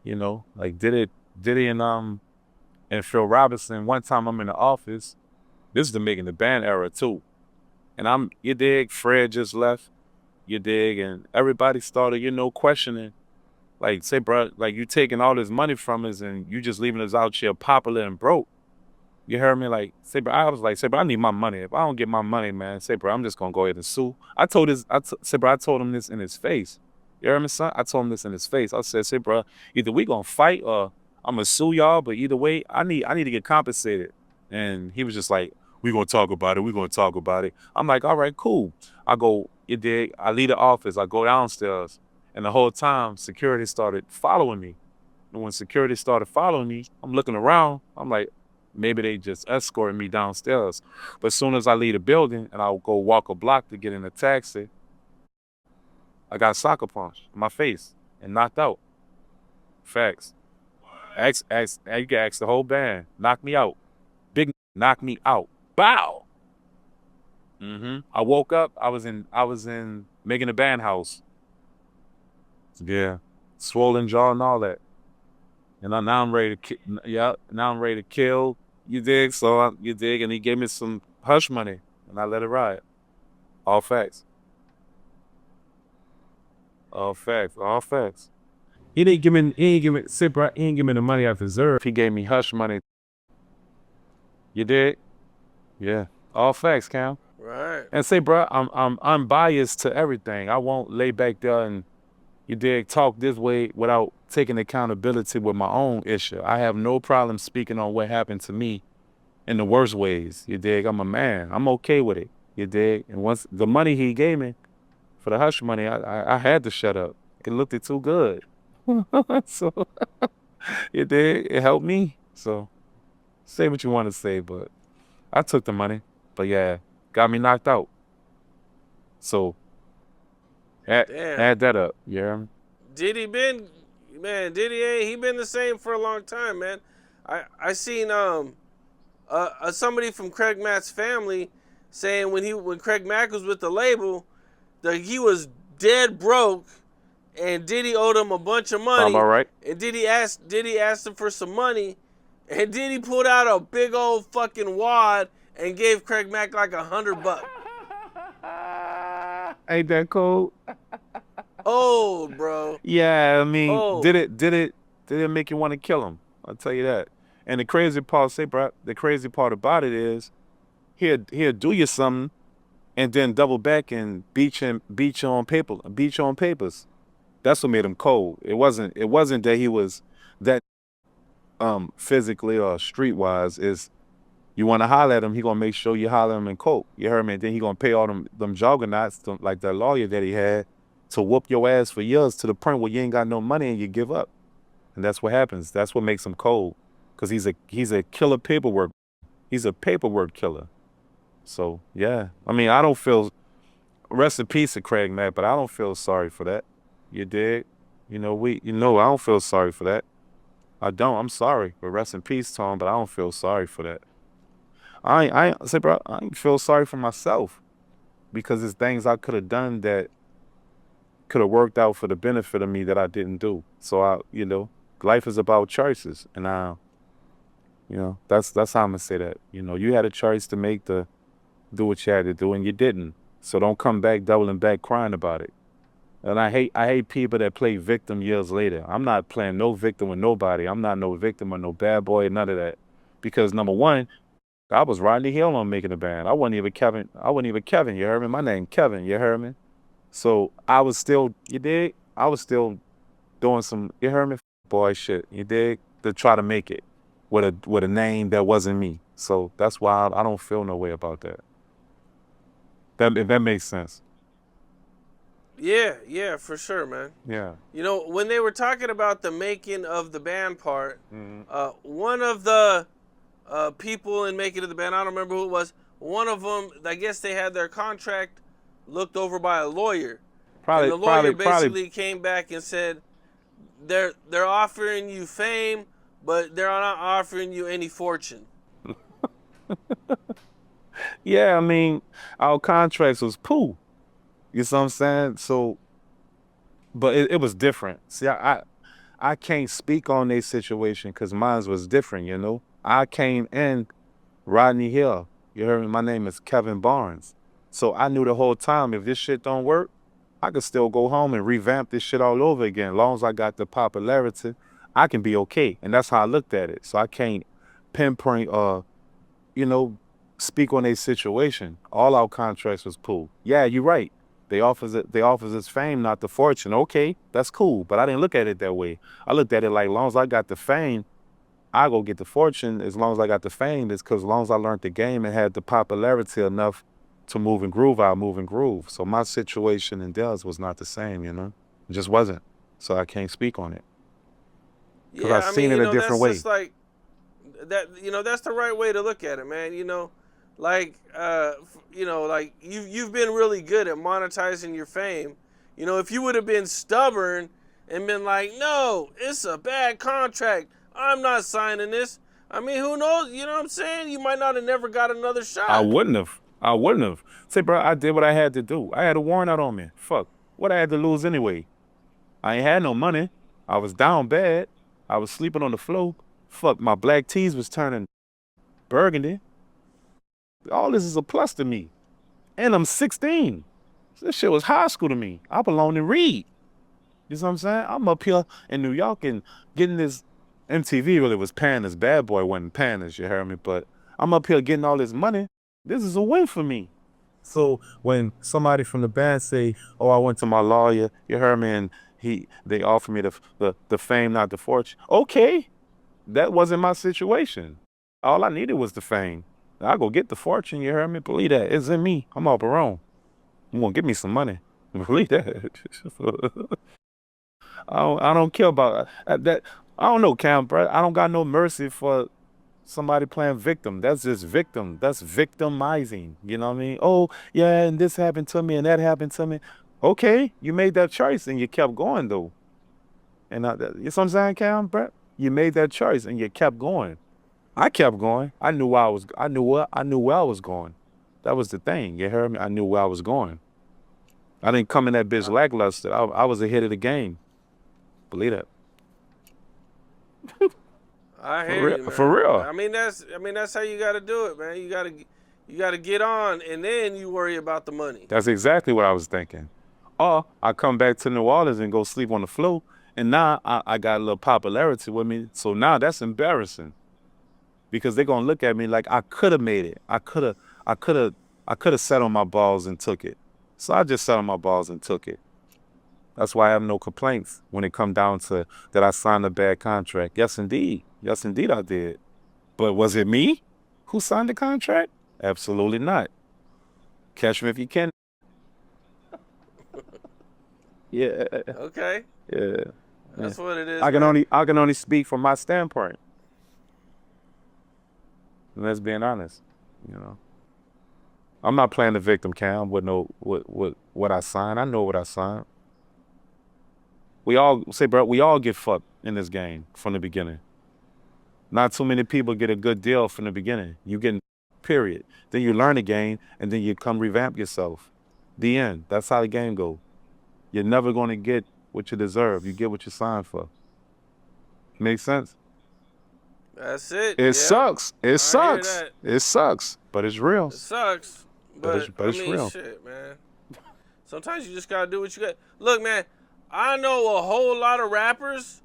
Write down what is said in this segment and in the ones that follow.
You know, like Diddy and Phil Robinson. One time I'm in the office. This is the Making the Band era too. And you dig, Fred just left, you dig, and everybody started, questioning. Like, say, bro, like you taking all this money from us and you just leaving us out here popular and broke. You heard me? Like, say, bro, I was like, say, bro, I need my money. If I don't get my money, man, say, bro, I'm just gonna go ahead and sue. Say, bro, I told him this in his face. You heard me, son? I told him this in his face. I said, say, bro, either we gonna fight or I'm gonna sue y'all, but either way, I need to get compensated. And he was just like, we gonna talk about it. We gonna talk about it. I'm like, all right, cool. I go, you dig? I leave the office. I go downstairs, and the whole time, security started following me. And when security started following me, I'm looking around. I'm like, maybe they just escorted me downstairs. But as soon as I leave the building and I'll go walk a block to get in a taxi, I got a soccer punch in my face and knocked out. Facts. You can ask the whole band. Knock me out. Big knock me out. Bow. I woke up. I was in making a band house. Yeah. Swollen jaw and all that. And now I'm ready to yeah, now I'm ready to kill. You dig? You dig? And he gave me some hush money, and I let it ride. All facts. All facts. All facts. He ain't give me the money I deserved. He gave me hush money. You dig? Yeah. All facts, Cam. Right. And say, bro, I'm unbiased to everything. I won't lay back there and you dig talk this way without taking accountability with my own issue. I have no problem speaking on what happened to me in the worst ways. You dig? I'm a man. I'm okay with it. You dig? And once the money he gave me for the hush money, I had to shut up. It looked too good. So you dig? It helped me. So say what you want to say, but I took the money. But yeah, got me knocked out. So Damn. add that up. Yeah. Diddy been, man, Diddy ain't he been the same for a long time, man. I seen somebody from Craig Mack's family saying when Craig Mack was with the label that he was dead broke and Diddy owed him a bunch of Sound money about right? and Diddy asked him for some money and Diddy pulled out a big old fucking wad and gave Craig Mack like $100. Ain't that cold? Old, bro. Yeah, I mean, Old. did it make you want to kill him? I'll tell you that. And the crazy part, say, bro, the crazy part about it is he'll do you something and then double back and beat you on papers. That's what made him cold. It wasn't that he was that physically or streetwise. Is you want to holler at him, he gonna make sure you holler at him in coke. You heard me? And then he gonna pay all them juggernauts, like that lawyer that he had, to whoop your ass for years to the point where you ain't got no money and you give up. And that's what happens. That's what makes him cold. Cause he's a killer paperwork. He's a paperwork killer. So yeah. I mean, I don't feel rest in peace to Craig Mack, but I don't feel sorry for that. You dig? I don't feel sorry for that. I don't. I'm sorry. But rest in peace, Tom, but I don't feel sorry for that. I say, bro, I ain't feel sorry for myself because there's things I could have done that could have worked out for the benefit of me that I didn't do. So life is about choices, and that's how I'm gonna say that. You had a choice to make to do what you had to do, and you didn't. So don't come back doubling back crying about it. And I hate people that play victim years later. I'm not playing no victim with nobody. I'm not no victim or no bad boy, none of that. Because number one, I was riding the hill on making a band. I wasn't even Kevin. You heard me? My name Kevin, you heard me? So I was still, you dig? I was still doing some, you heard me? Boy shit, you dig? To try to make it with a name that wasn't me. So that's why I don't feel no way about that. If that makes sense. Yeah, yeah, for sure, man. Yeah. When they were talking about the making of the band part, Mhm. one of the people in making of the band, I don't remember who it was, one of them, I guess they had their contract looked over by a lawyer. And Probably, the lawyer probably, probably. basically came back and said, they're offering you fame, but they're not offering you any fortune. Yeah, I mean, our contracts was poo. You see what I'm saying? So, but it was different. See, I I can't speak on their situation because mine was different, you know. I came in Rodney Hill. You heard me? My name is Kevin Barnes. So I knew the whole time if this shit don't work, I could still go home and revamp this shit all over again. As long as I got the popularity, I can be okay. And that's how I looked at it. So I can't pinpoint you know, speak on a situation. All our contracts was cool. Yeah, you're right. They offers us fame, not the fortune. Okay, that's cool. But I didn't look at it that way. I looked at it like, as long as I got the fame, I go get the fortune. As long as I got the fame, it's because as long as I learned the game and had the popularity enough to move and groove, I'll move and groove. So my situation and theirs was not the same, you know? It just wasn't. So I can't speak on it. Because Yeah, I've I seen mean, it a different that's way. just like that. That's the right way to look at it, man. Like like you've been really good at monetizing your fame. If you would have been stubborn and been like, no, it's a bad contract, I'm not signing this. I mean, who knows? You know what I'm saying? You might not have never got another shot. I wouldn't have. I wouldn't have. Say, bro, I did what I had to do. I had a warrant out on me. Fuck. What I had to lose anyway? I ain't had no money. I was down bad. I was sleeping on the floor. Fuck, my black tees was turning burgundy. All this is a plus to me. And I'm 16. This shit was high school to me. I belong in Reed. You know what I'm saying? I'm up here in New York and getting this MTV really was paying us. BadBoy wasn't paying us, you heard me? But I'm up here getting all this money. This is a win for me. So when somebody from the band say, oh, I went to my lawyer, you heard me, and they offered me the fame, not the fortune. Okay, that wasn't my situation. All I needed was the fame. I go get the fortune, you heard me? Believe that. It's in me. I'm all around. You gonna give me some money. Believe that. I don't care about that. I don't know, Cam, bro. I don't got no mercy for somebody playing victim. That's just victim. That's victimizing. You know what I mean? Oh, yeah, and this happened to me and that happened to me. Okay, you made that choice and you kept going though. And you know what I'm saying, Cam, bro? You made that choice and you kept going. I kept going. I knew where I was going. That was the thing. You heard me? I knew where I was going. I didn't come in that bitch lackluster. I was ahead of the game. Believe that. I For hear real. you, man. For real. I mean, that's how you got to do it, man. You got to get on, and then you worry about the money. That's exactly what I was thinking. Or I come back to New Orleans and go sleep on the floor, and now I got a little popularity with me. So now that's embarrassing because they're gonna look at me like I could have made it. I could have sat on my balls and took it. So I just sat on my balls and took it. That's why I have no complaints when it come down to that I signed a bad contract. Yes, indeed. Yes, indeed I did. But was it me who signed the contract? Absolutely not. Catch me if you can. Yeah. Okay, Yeah. that's what it is. I can man. only speak from my standpoint. And let's being honest, you know. I'm not playing the victim, Cam, with what I signed. I know what I signed. We all get fucked in this game from the beginning. Not too many people get a good deal from the beginning. You get period. Then you learn the game and then you come revamp yourself. The end. That's how the game goes. You're never gonna get what you deserve. You get what you signed for. Make sense? That's it. It Yeah. sucks. It I hear sucks. that. It sucks. But it's real. It sucks, but But it's I mean, real. shit, man. Sometimes you just gotta do what you got. Look, man, I know a whole lot of rappers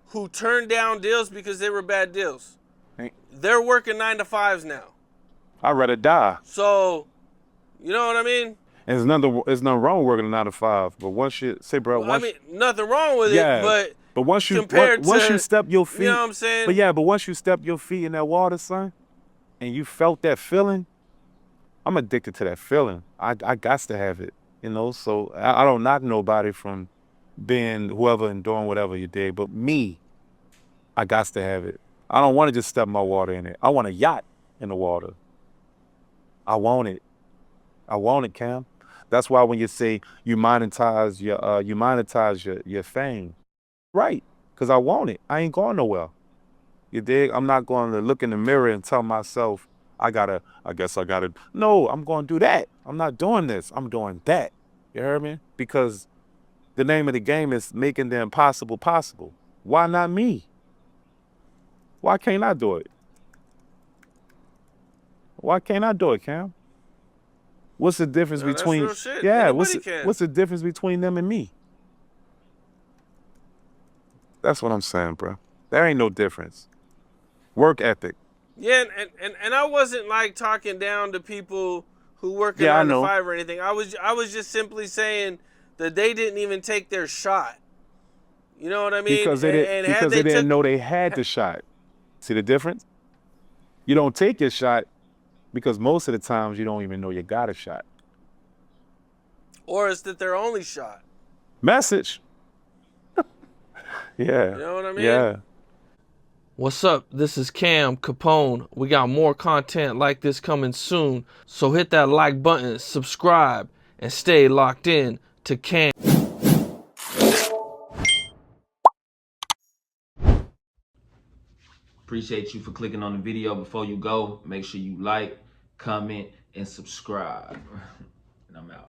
who turned down deals because they were bad deals. Ain't- They're working 9 to 5s now. I'd rather die. So, you know what I mean? And there's nothing wrong with working a 9 to 5. But once you say, bro, I mean, nothing wrong with it, but once you compared once to, you step your feet, you know what I'm saying? but once you step your feet in that water, son, and you felt that feeling, I'm addicted to that feeling. I got to have it, you know. So I don't knock nobody from being whoever and doing whatever you did, but me, I got to have it. I don't want to just step my water in it. I want a yacht in the water. I want it. I want it, Cam. That's why when you say you monetize your fame, right? Because I want it. I ain't going nowhere. You dig? I'm not going to look in the mirror and tell myself I guess I gotta. No, I'm going to do that. I'm not doing this. I'm doing that. You heard me? Because the name of the game is making the impossible possible. Why not me? Why can't I do it? Why can't I do it, Cam? What's the difference No, that's between real shit. yeah? Anybody can. What's the difference between them and me? That's what I'm saying, bro. There ain't no difference. Work ethic. Yeah, and I wasn't like talking down to people who work a Yeah, I 9 to know. 5 or anything. I was just simply saying that they didn't even take their shot. You know what I mean? And had Because they they didn't took, know they had the shot. See the difference? You don't take your shot because most of the times you don't even know you got a shot. or is that their only shot? Message. Yeah. You know what I mean? Yeah. What's up? This is Cam Capone. We got more content like this coming soon. So hit that like button, subscribe, and stay locked in to Cam. Appreciate you for clicking on the video. Before you go, make sure you like, comment, and subscribe. And I'm out.